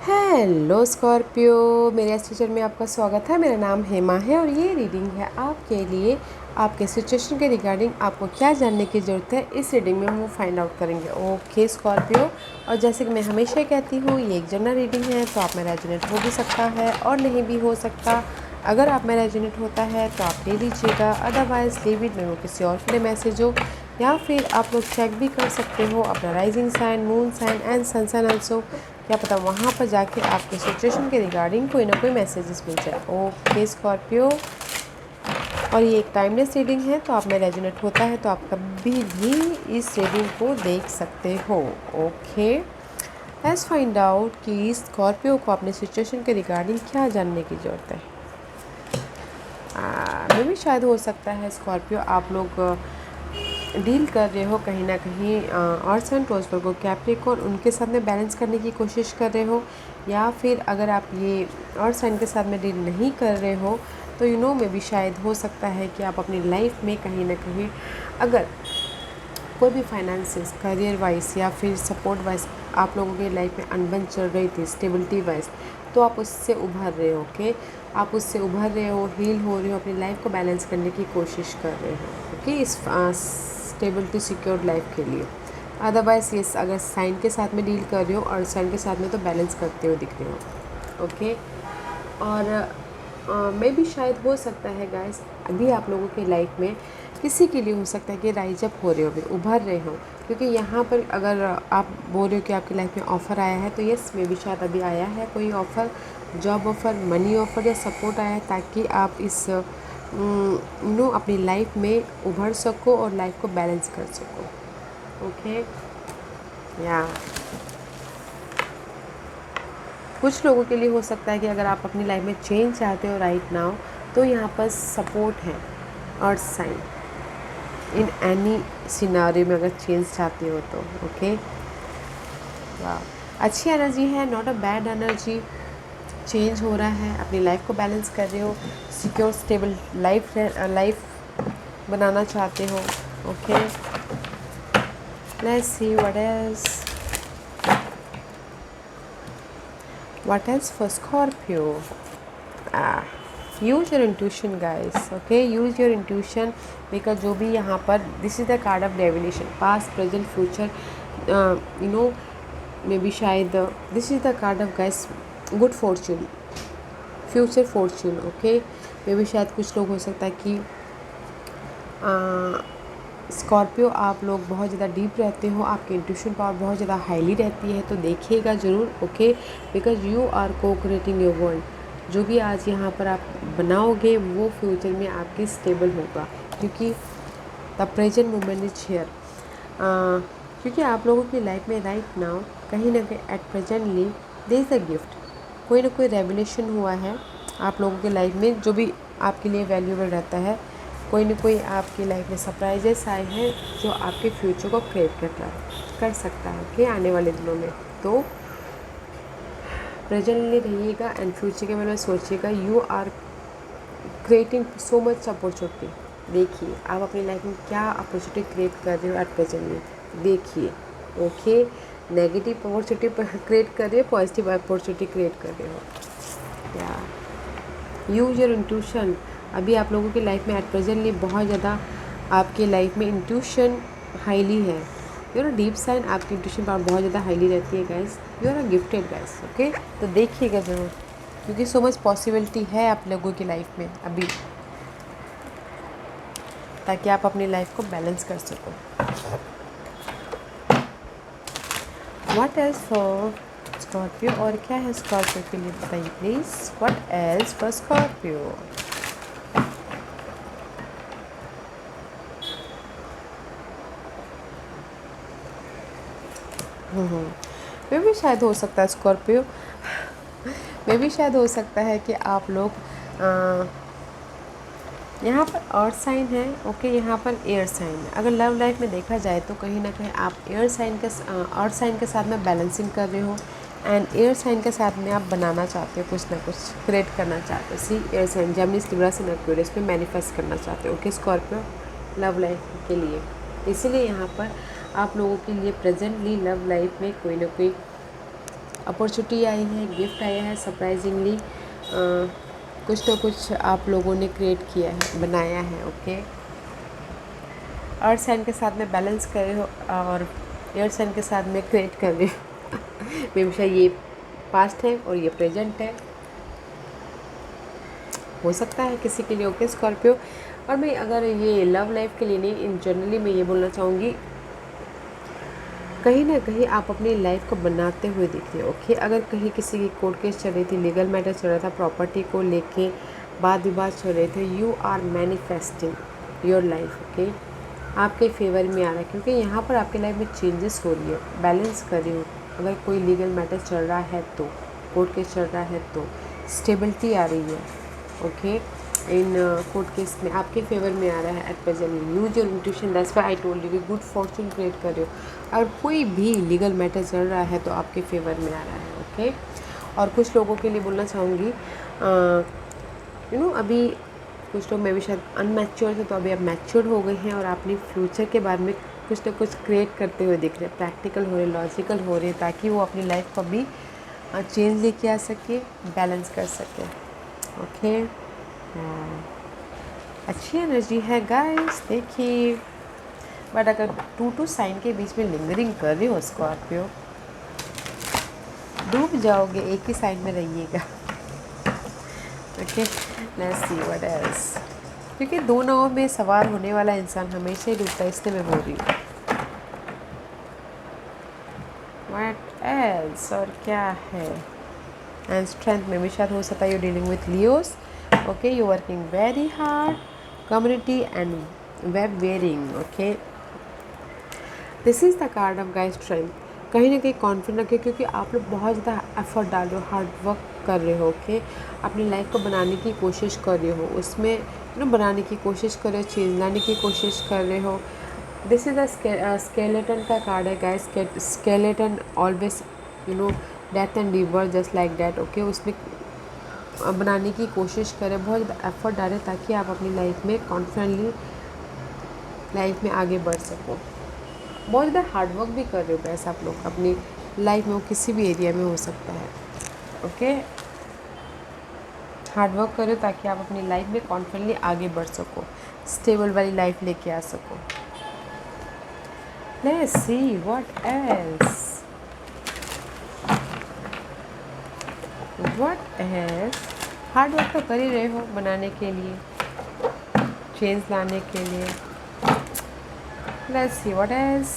Hello Scorpio, मेरे इस teacher में आपका स्वागत है। मेरा नाम हेमा है और ये रीडिंग है आपके लिए। आपके सिचुएशन के रिगार्डिंग आपको क्या जानने की ज़रूरत है, इस रीडिंग में हम वो फाइंड आउट करेंगे। ओके स्कॉर्पियो, और जैसे कि मैं हमेशा कहती हूँ, ये एक जनरल रीडिंग है, तो आप में रेजोनेट हो भी सकता है और नहीं भी हो सकता। अगर आप में रेजोनेट होता है तो आप ले लीजिएगा, अदरवाइज़ लीव इट, में वो किसी और के लिए मैसेज हो। या फिर आप लोग चेक भी कर सकते हो अपना rising sign, moon sign and sun sign also. क्या पता वहाँ पर जाके आपके सिचुएशन के रिगार्डिंग कोई ना कोई मैसेजेस मिल जाए। ओके स्कॉर्पियो, और ये एक टाइमलेस रीडिंग है, तो आप में रेजोनेट होता है तो आप कभी भी इस रीडिंग को देख सकते हो। ओके, लेट्स फाइंड आउट कि स्कॉर्पियो को अपने सिचुएशन के रिगार्डिंग क्या जानने की ज़रूरत है। मे भी शायद हो सकता है स्कॉर्पियो आप लोग डील कर रहे हो कहीं ना कहीं और सन ट्रांसफर को कैप्रिकॉर्न उनके साथ में बैलेंस करने की कोशिश कर रहे हो। या फिर अगर आप ये और साइन के साथ में डील नहीं कर रहे हो तो में भी शायद हो सकता है कि आप अपनी लाइफ में कहीं ना कहीं अगर कोई भी फाइनेंसिस, करियर वाइज या फिर सपोर्ट वाइज आप लोगों की लाइफ में अनबन चल रही थी, स्टेबिलिटी वाइज, तो आप उससे उभर रहे हो। ओके, आप उससे उभर रहे हो, हील हो रहे हो, अपनी लाइफ को बैलेंस करने की कोशिश कर रहे हो। ओके, इस स्टेबिलिटी सिक्योर्ड लाइफ के लिए। अदरवाइज ये अगर साइन के साथ में डील कर रहे हो और साइन के साथ में तो बैलेंस करते हुए दिख रहे हो। ओके, और मे भी शायद हो सकता है गाइस अभी आप लोगों की लाइफ में किसी के लिए हो सकता है कि राइज अप हो रहे हो, भी उभर रहे हो। क्योंकि यहाँ पर अगर आप बोल रहे हो कि आपकी लाइफ में ऑफ़र आया है, तो यस मे भी शायद अभी आया है कोई offer, job offer, money offer या सपोर्ट आया है, ताकि आप इस अपनी लाइफ में उभर सको और लाइफ को बैलेंस कर सको। ओके, या कुछ लोगों के लिए हो सकता है कि अगर आप अपनी लाइफ में चेंज चाहते हो राइट नाउ, तो यहाँ पर सपोर्ट है और साइन इन एनी सिनारियो में अगर चेंज चाहते हो तो। ओके, वाह, अच्छी एनर्जी है, not a bad energy. Change हो रहा है, अपनी लाइफ को बैलेंस कर रहे हो, सिक्योर स्टेबल लाइफ बनाना चाहते हो। Okay, let's see what else for Scorpio. Use your intuition guys. Okay, use your intuition, because जो भी यहाँ पर this is the card of divination, past present future, may be शायद this is the card of guys good fortune, future fortune. Okay, may be शायद कुछ लोग हो सकता है कि स्कॉर्पियो आप लोग बहुत ज़्यादा डीप रहते हो, आपकी इंट्यूशन पावर बहुत ज़्यादा हाईली रहती है, तो देखिएगा ज़रूर। ओके, बिकॉज यू आर को क्रिएटिंग योर वर्ल्ड। जो भी आज यहाँ पर आप बनाओगे वो फ्यूचर में आपके स्टेबल होगा, क्योंकि the present moment is here. क्योंकि आप लोगों की लाइफ में राइट नाउ कहीं ना कहीं at presently there is a gift, कोई ना कोई रेवलेशन हुआ है आप लोगों की लाइफ में जो भी आपके लिए वैल्यूएबल रहता है। कोई ना कोई आपकी लाइफ में सरप्राइजेस आए हैं जो आपके फ्यूचर को क्रिएट कर सकता है कि आने वाले दिनों में। तो प्रेजेंटली रहिएगा एंड फ्यूचर के बारे में सोचिएगा। You are creating so much opportunity. देखिए आप अपनी लाइफ में क्या अपॉर्चुनिटी क्रिएट कर रहे हो एट प्रेजेंटली, देखिए। ओके, नेगेटिव अपॉर्चुनिटी क्रिएट कर रहे हो, पॉजिटिव अपॉर्चुनिटी क्रिएट कर रहे हो। या यूज योर इंट्यूशन। अभी आप लोगों की लाइफ में एट प्रेजेंटली बहुत ज़्यादा आपकी लाइफ में इंट्यूशन हाईली है। यू नो डीप साइन, आपकी इंट्यूशन पावर बहुत ज़्यादा हाईली रहती है guys. You are a gifted guys. Okay, तो देखिएगा ज़रूर, क्योंकि सो मच पॉसिबिलिटी है आप लोगों की लाइफ में अभी, ताकि आप अपनी लाइफ को बैलेंस कर सको। व्हाट एल्स फॉर स्कॉर्पियो, और क्या है स्कॉर्पियो के लिए बताइए please. What else for Scorpio. मे भी शायद हो सकता है स्कॉर्पियो, मे भी शायद हो सकता है कि आप लोग यहाँ पर अर्थ साइन है। ओके, यहाँ पर एयर साइन है। अगर लव लाइफ में देखा जाए तो कहीं ना कहीं आप एयर साइन के अर्थ साइन के साथ में बैलेंसिंग कर रहे हो, एंड एयर साइन के साथ में आप बनाना चाहते हो, कुछ ना कुछ क्रिएट करना चाहते हो। सी एयर साइन जेमिनी लिब्रा से एक्वेरियस में मैनिफेस्ट करना चाहते हो। ओके स्कॉर्पियो, लव लाइफ के लिए, इसीलिए यहाँ पर आप लोगों के लिए प्रेजेंटली लव लाइफ में कोई ना कोई अपॉर्चुनिटी आई है, गिफ्ट आया है सरप्राइजिंगली। कुछ ना कुछ आप लोगों ने क्रिएट किया है, बनाया है। ओके, अर्थ साइन के साथ में बैलेंस कर रहे हो और एयर साइन के साथ में क्रिएट कर रहे हो। हमेशा ये पास्ट है और ये प्रेजेंट है, हो सकता है किसी के लिए। ओके स्कॉर्पियो, और मैं अगर ये लव लाइफ के लिए नहीं, इन जनरली मैं ये बोलना चाहूँगी, कहीं ना कहीं आप अपनी लाइफ को बनाते हुए दिख रहे हो। ओके, अगर कहीं किसी की कोर्ट केस चल रही थी, लीगल मैटर चल रहा था, प्रॉपर्टी को लेके वाद विवाद चल रहे थे, you are manifesting your life. Okay, आपके फेवर में आ रहा है, क्योंकि यहाँ पर आपके लाइफ में चेंजेस हो रही है, बैलेंस कर रही हो। अगर कोई लीगल मैटर चल रहा है तो, कोर्ट केस चल रहा है तो स्टेबिलिटी आ रही है। ओके, इन कोर्ट केस में आपके फेवर में आ रहा है at present. Use your intuition, that's why I told you कि गुड फॉर्चून क्रिएट कर रहे हो। अगर कोई भी लीगल मैटर चल रहा है तो आपके फेवर में आ रहा है। ओके, और कुछ लोगों के लिए बोलना चाहूँगी, अभी कुछ लोग, मैं भी शायद अनमैच्योर थे, तो अभी आप मैच्योर हो गए हैं और अपनी फ्यूचर के बारे में कुछ ना कुछ क्रिएट करते हुए दिख रहे हैं, प्रैक्टिकल हो रहे, लॉजिकल हो रहे हैं, ताकि वो अपनी लाइफ को भी चेंज लेके आ सके, बैलेंस कर सके। ओके, अच्छी एनर्जी है गाइस, देखिए। बट अगर 2 साइन के बीच में लिंगरिंग कर रही हो स्कॉर्पियो, डूब जाओगे, एक ही साइन में रहिएगा। Okay, let's see what else, क्योंकि 2 नावों में सवार होने वाला इंसान हमेशा ही डूबता है, इसलिए मैं बोल रही हूँ। व्हाट एल्स, और क्या है? एंड स्ट्रेंथ में भी शायद हो सकता है you dealing with Leos. Okay, you working very hard, community and web wearing. Okay, this is the card of guys strength. कहीं ना कहीं कॉन्फिडेंट रखिए, क्योंकि आप लोग बहुत ज़्यादा एफर्ट डाल रहे हो, हार्ड वर्क कर रहे हो। ओके, अपनी लाइफ को बनाने की कोशिश कर रहे हो, उसमें बनाने की कोशिश कर रहे हो, चेंज लाने की कोशिश कर रहे हो। दिस इज़ द स्केलेटन का कार्ड है guys. Skeleton always death and rebirth just like that. Okay, उसमें बनाने की कोशिश करें, बहुत ज़्यादा एफर्ट डालें, ताकि आप अपनी लाइफ में कॉन्फिडेंटली लाइफ में आगे बढ़ सको। बहुत ज़्यादा हार्ड वर्क भी कर रहे हो गैस आप लोग अपनी लाइफ में, वो किसी भी एरिया में हो सकता है। ओके, हार्ड वर्क करो ताकि आप अपनी लाइफ में कॉन्फिडेंटली आगे बढ़ सको, स्टेबल वाली लाइफ लेके आ सको। Let's see what else, what else. Hard work तो कर ही रहे हो बनाने के लिए, चेंज लाने के लिए। लेट्स सी व्हाट एल्स,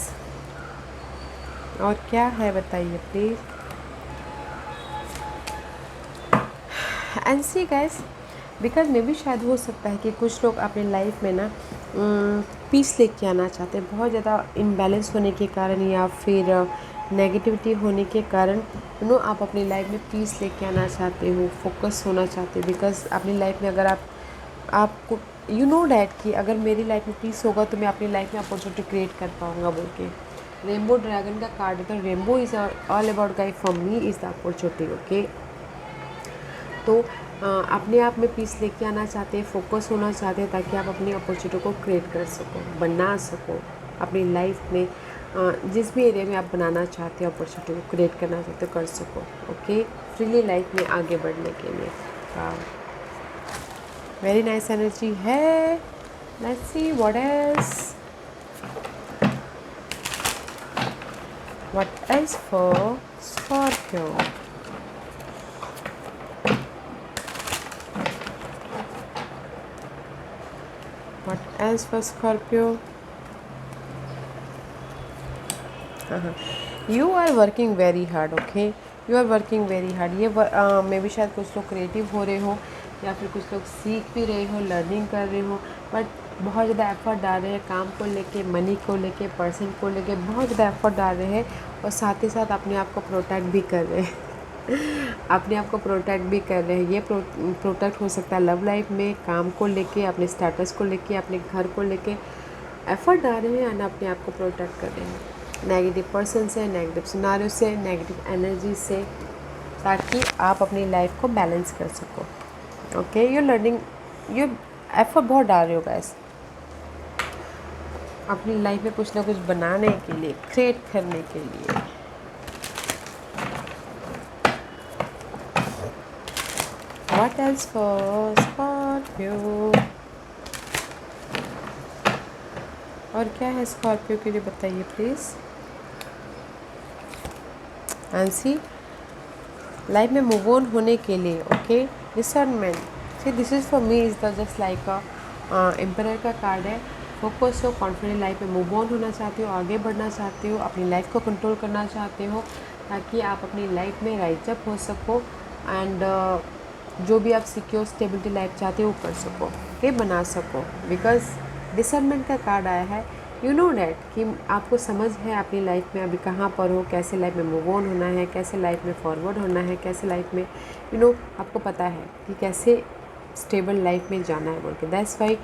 और क्या है बताइए please. And see guys, because मे भी शायद हो सकता है कि कुछ लोग अपनी लाइफ में ना पीस लेके आना चाहते हैं, बहुत ज़्यादा इम्बैलेंस होने के कारण या फिर नेगेटिविटी होने के कारण आप अपनी लाइफ में पीस लेके आना चाहते हो, फोकस होना चाहते हो। बिकॉज अपनी लाइफ में अगर आपको डैट कि अगर मेरी लाइफ में पीस होगा तो मैं अपनी लाइफ में अपॉर्चुनिटी क्रिएट कर पाऊँगा बोल के। रेनबो ड्रैगन का कार्ड है, तो rainbow is all about guys, for me is the opportunity. Okay, तो अपने आप में पीस लेके आना चाहते हैं, फोकस होना चाहते हैं, ताकि आप अपनी अपॉर्चुनिटी को क्रिएट कर सको, बना सको अपनी लाइफ में। जिस भी एरिया में आप बनाना चाहते हो, अपॉर्चुनिटी को क्रिएट करना चाहते हो, कर सको। ओके, फ्रीली लाइफ में आगे बढ़ने के लिए। वेरी नाइस एनर्जी है। Let's see what else, what else for Scorpio. What else for Scorpio? You are working very hard. Okay, you are working very hard. ये मे भी शायद कुछ लोग क्रिएटिव हो रहे हो, या फिर कुछ लोग सीख भी रहे हो, लर्निंग कर रहे हो, बट बहुत ज़्यादा एफर्ट डाल रहे हैं काम को लेके, मनी को लेके, पर्सन को लेके, बहुत ज़्यादा एफर्ट डाल रहे हैं, और साथ ही साथ अपने आप को प्रोटेक्ट भी कर रहे हैं। अपने आप को प्रोटेक्ट भी कर रहे हैं। ये प्रोटेक्ट हो सकता है लव लाइफ में, काम को लेके, अपने स्टेटस को लेके, अपने घर को लेके एफर्ट डाल रहे हैं, और अपने आप को प्रोटेक्ट कर रहे हैं नेगेटिव पर्सन से, नेगेटिव सिनारियो से, नेगेटिव एनर्जी से, ताकि आप अपनी लाइफ को बैलेंस कर सको। Okay, you learning, you effort बहुत डाल रहे हो गाइस अपनी लाइफ में कुछ ना कुछ बनाने के लिए, क्रिएट करने के लिए। What else for Scorpio? और क्या है स्कॉर्पियो के लिए बताइए प्लीज़। आंसी लाइफ में मूव ऑन होने के लिए okay discernment. C this is for me is the just like emperor का कार्ड है। फोकस हो, कॉन्फिडेंट लाइफ में मूव ऑन होना चाहते हो, आगे बढ़ना चाहते हो, अपनी लाइफ को कंट्रोल करना चाहते हो ताकि आप अपनी लाइफ में राइज अप हो सको एंड जो भी आप सिक्योर स्टेबिलिटी लाइफ चाहते हो वो कर सको, ओके बना सको। बिकॉज डिसर्नमेंट का कार्ड आया है, यू नो डैट कि आपको समझ है अपनी लाइफ में अभी कहाँ पर हो, कैसे लाइफ में मूव ऑन होना है, कैसे लाइफ में फॉरवर्ड होना है, कैसे लाइफ में आपको पता है कि कैसे स्टेबल लाइफ में जाना है बोल के। दैट्स वाई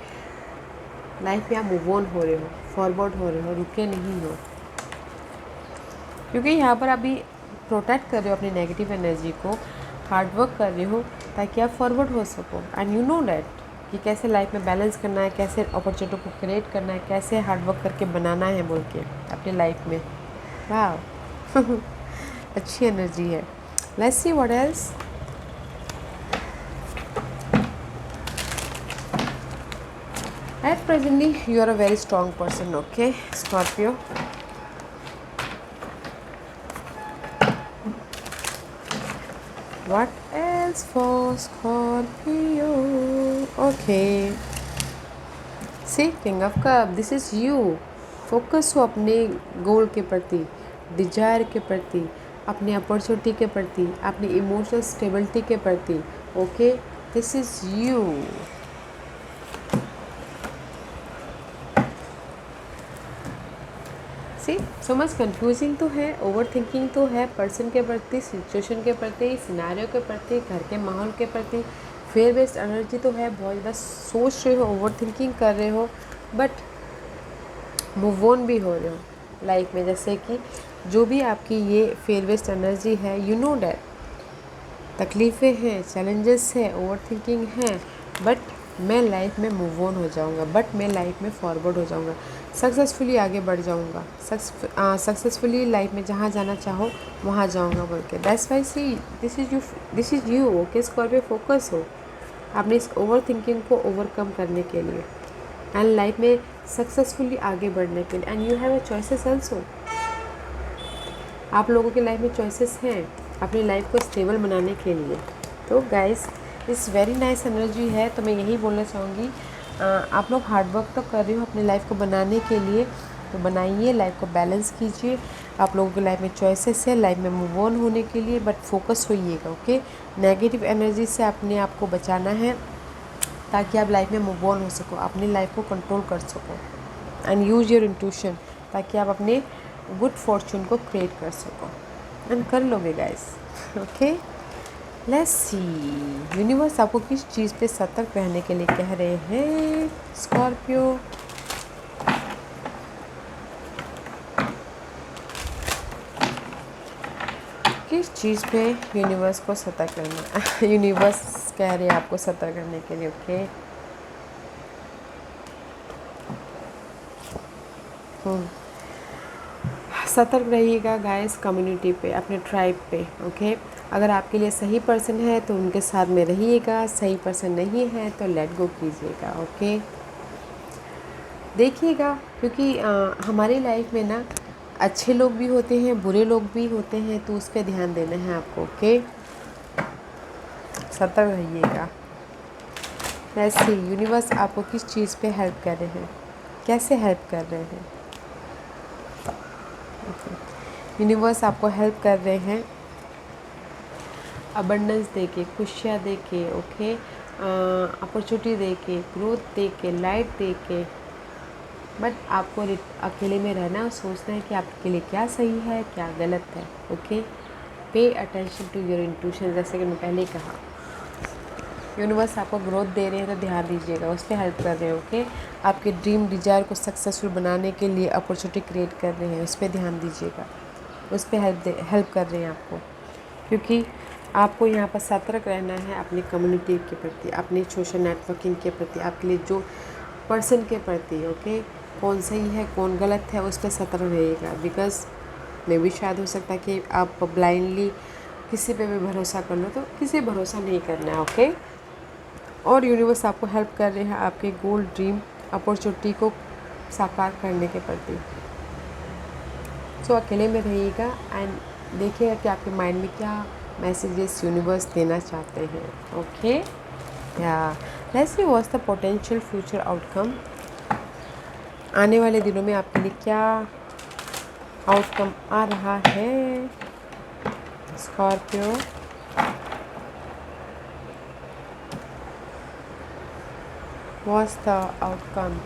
लाइफ में आप मूव ऑन हो रहे हो, फॉरवर्ड हो रहे हो, रुके नहीं हो, क्योंकि यहाँ पर अभी प्रोटेक्ट कर रहे हो अपनी नेगेटिव एनर्जी को, हार्ड वर्क कर रहे हो ताकि आप फॉरवर्ड हो सको। एंड यू नो डैट कि कैसे लाइफ में बैलेंस करना है, कैसे अपॉर्चुनिटी को क्रिएट करना है, कैसे हार्ड वर्क करके बनाना है बोल के अपनी लाइफ में। वाह अच्छी एनर्जी है। Let's see what else. At presently you are a very strong person, okay Scorpio. What else for Scorpio? Okay. See, King of Cups, this is you. Focus हो अपने गोल के प्रति, डिजायर के प्रति, अपनी अपॉर्चुनिटी के प्रति, अपनी इमोशनल स्टेबिलिटी के प्रति, okay this is you. See so much confusing तो है, ओवर थिंकिंग तो है पर्सन के प्रति, सिचुएशन के प्रति, सिनेरियो के प्रति, घर के माहौल के प्रति, फेयर बेस्ड एनर्जी तो है, बहुत ज़्यादा सोच रहे हो, ओवर थिंकिंग कर रहे हो, बट मूव ऑन भी हो रहे हो लाइफ में। जैसे कि जो भी आपकी ये फेयर बेस्ड एनर्जी है, यू नो डैट तकलीफ़ें हैं, चैलेंजेस हैं, ओवर थिंकिंग हैं, बट मैं लाइफ में मूव ऑन हो जाऊंगा, बट मैं लाइफ में फॉरवर्ड हो जाऊंगा, सक्सेसफुली आगे बढ़ जाऊंगा, सक्सेसफुली लाइफ में जहाँ जाना चाहो वहाँ जाऊंगा बोल के। That's why see this is you okay Scorpio. Focus हो अपनी इस ओवर थिंकिंग को ओवरकम करने के लिए एंड लाइफ में सक्सेसफुली आगे बढ़ने के लिए। And you have a choices also. आप लोगों की लाइफ में चॉइसेस हैं अपनी लाइफ को स्टेबल बनाने के लिए। तो गाइस इस वेरी नाइस एनर्जी है, तो मैं यही बोलना चाहूँगी आप लोग हार्ड वर्क तो कर रहे हो अपनी लाइफ को बनाने के लिए, तो बनाइए, लाइफ को बैलेंस कीजिए। आप लोगों की लाइफ में चॉइसेस है लाइफ में मूव ऑन होने के लिए, बट फोकस होइएगा ओके। नेगेटिव एनर्जी से अपने आप को बचाना है ताकि आप लाइफ में मूव ऑन हो सको, अपनी लाइफ को कंट्रोल कर सको एंड यूज़ योर इंट्यूशन ताकि आप अपने गुड फॉर्चून को क्रिएट कर सको एंड कर लोगे guys okay. Let's see universe आपको किस चीज़ पे सतर्क रहने के लिए कह रहे हैं स्कॉर्पियो। किस चीज़ पे यूनिवर्स को सतर्क रहना यूनिवर्स कह रहे हैं आपको सतर्क रहने के लिए ओके। सतर्क रहिएगा गाइस कम्युनिटी पे, अपने ट्राइब पे ओके। अगर आपके लिए सही पर्सन है तो उनके साथ में रहिएगा, सही पर्सन नहीं है तो लेट गो कीजिएगा ओके। देखिएगा क्योंकि हमारी लाइफ में ना अच्छे लोग भी होते हैं, बुरे लोग भी होते हैं, तो उस पर ध्यान देना है आपको ओके। सतर्क रहिएगा। ऐसे यूनिवर्स आपको किस चीज़ पे हेल्प कर रहे हैं, कैसे हेल्प कर रहे हैं। यूनिवर्स आपको हेल्प कर रहे हैं अबंडेंस दे के, खुशियाँ दे के ओके, अपॉर्चुनिटी दे के, ग्रोथ दे के, लाइट दे के, बट आपको अकेले में रहना और सोचना है कि आपके लिए क्या सही है क्या गलत है okay. Pay attention to your intuition, जैसे कि मैं पहले ही कहा यूनिवर्स आपको ग्रोथ दे रहे हैं तो ध्यान दीजिएगा, उस पर हेल्प कर रहे हैं ओके। आपके ड्रीम डिजायर को सक्सेसफुल बनाने के लिए अपॉर्चुनिटी क्रिएट कर रहे हैं, उस पर ध्यान दीजिएगा, उस पर हेल्प कर रहे हैं आपको, क्योंकि आपको यहाँ पर सतर्क रहना है अपनी कम्युनिटी के प्रति, अपनी सोशल नेटवर्किंग के प्रति, आपके लिए जो पर्सन के प्रति ओके। कौन सही है कौन गलत है उस पर सतर्क रहिएगा, बिकॉज मे भी शायद हो सकता है कि आप ब्लाइंडली किसी पे भी भरोसा कर लो, तो किसी पे भरोसा नहीं करना है, ओके। और यूनिवर्स आपको हेल्प कर रहे हैं आपके गोल, ड्रीम, अपॉर्चुनिटी को साकार करने के प्रति। सो अकेले में रहिएगा एंड देखिएगा कि आपके माइंड में क्या मैसेजेस यूनिवर्स देना चाहते हैं, ओके। या let's see what's the potential future outcome. आने वाले दिनों में आपके लिए क्या आउटकम आ रहा है स्कॉर्पियो। व्हाट्स द आउटकम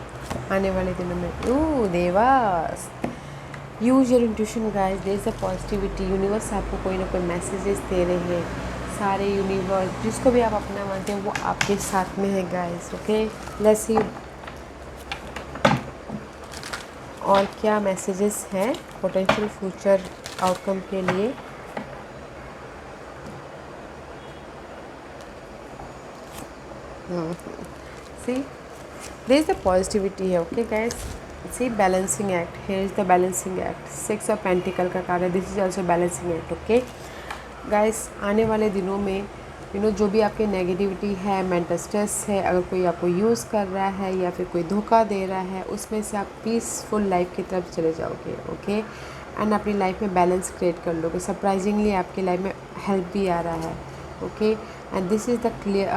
आने वाले दिनों में। ओह देवास, use your intuition guys, there is a positivity. Universe आपको कोई ना कोई मैसेजेस दे रहे हैं। सारे यूनिवर्स जिसको भी आप अपना मानते हैं वो आपके साथ में है गाइस, ओके। लेट्स सी और क्या मैसेजेस हैं पोटेंशियल फ्यूचर आउटकम के लिए। See there is the positivity है, okay guys. See balancing act, here is the balancing act. 6 of pentacle का कार्ड है, this is also balancing act, okay guys. आने वाले दिनों में जो भी आपके नेगेटिविटी है, मेंटल स्ट्रेस है, अगर कोई आपको यूज़ कर रहा है या फिर कोई धोखा दे रहा है, उसमें से आप पीसफुल लाइफ की तरफ चले जाओगे, ओके। एंड अपनी लाइफ में बैलेंस क्रिएट कर लोगे। सरप्राइजिंगली आपकी लाइफ में हेल्प भी आ रहा है, okay. And this is the clear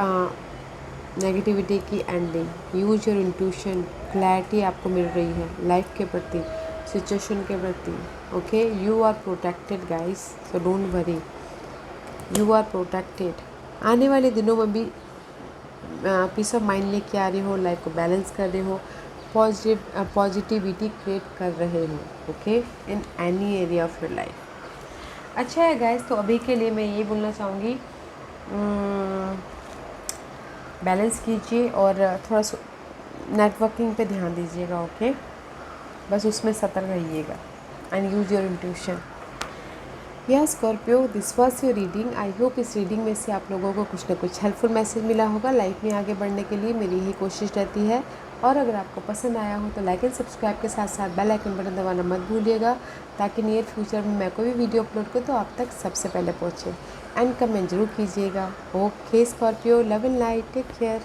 negativity की ending. Use your intuition, clarity आपको मिल रही है लाइफ के प्रति, सिचुएशन के प्रति, okay. You are protected guys, so don't worry, you are protected. आने वाले दिनों में भी पीस ऑफ माइंड लेके आ रहे हो, लाइफ को बैलेंस कर रहे हो, पॉजिटिविटी क्रिएट कर रहे हो, okay, in any area of your life. अच्छा है गाइस, तो अभी के लिए मैं ये बोलना चाहूँगी, बैलेंस कीजिए और थोड़ा सा नेटवर्किंग पे ध्यान दीजिएगा, ओके। बस उसमें सतर्क रहिएगा एंड यूज योर इंट्यूशन। यह Scorpio, this was your reading. I hope इस रीडिंग में से आप लोगों को कुछ ना कुछ हेल्पफुल मैसेज मिला होगा। लाइफ में आगे बढ़ने के लिए मेरी यही कोशिश रहती है। और अगर आपको पसंद आया हो तो लाइक एंड सब्सक्राइब के साथ साथ बेल आइकन बटन दबाना मत भूलिएगा, ताकि नियर फ्यूचर में मैं कोई भी वीडियो अपलोड करूँ तो आप तक सबसे पहले पहुँचे। एंड कमेंट जरूर कीजिएगा। Okay Scorpio, love and light, take care.